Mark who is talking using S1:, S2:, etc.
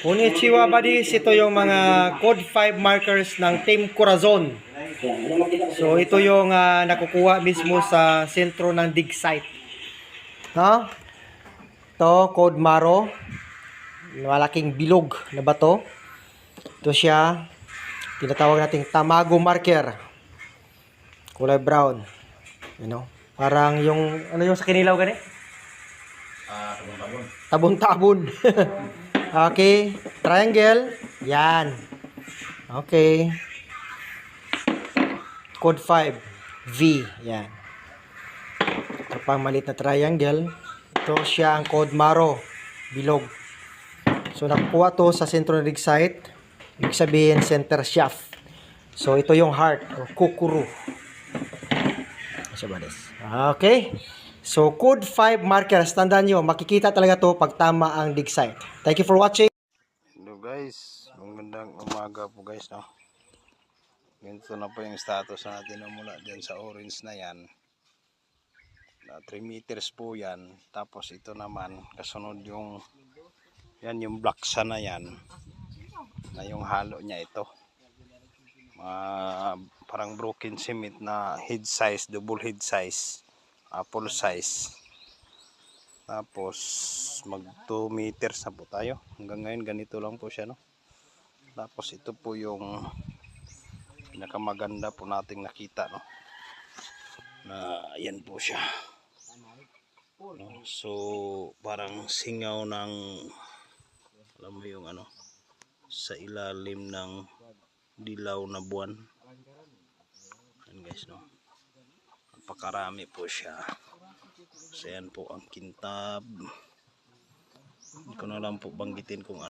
S1: Konnichiwa buddies, ito yung mga code 5 markers ng Team Corazon. So ito yung nakukuha mismo sa sentro ng dig site. No? Ito, code Maro. Malaking bilog na bato. Ito siya. Tinatawag nating Tamago marker. Kulay brown. You know? Parang yung, ano yung sa Kinilaw gani?
S2: Tabon-tabon.
S1: Tabon-tabon. Okay. Triangle. Yan. Okay. Code 5. V. Yan. Ito pang maliit na triangle. Ito siya ang code Maro. Bilog. So, nakukuha to sa sentro ng dig site. Ibig sabihin, center shaft. So, ito yung heart o kukuru. Okay. So, code 5 markers. Tandaan nyo, makikita talaga to pag tama ang dig site. Thank you for watching.
S2: Hello guys, magandang umaga po guys, no. Ganito na po yung status natin na mula dyan sa orange na yan. 3 meters po yan. Tapos ito naman, kasunod yung yan yung black sand na yan. Na yung halo niya ito. Parang broken cement na head size, double head size, full size. Tapos mag 2 meters na po tayo. Hanggang ngayon ganito lang po siya, no. Tapos ito po yung pinakamaganda po nating nakita, no. Na yan po siya. No? So parang singaw ng, alam mo yung ano, sa ilalim ng dilaw na buwan. Yan guys, no. Napakarami po siya. So yan po ang kintab. Hindi ko na lang po banggitin kung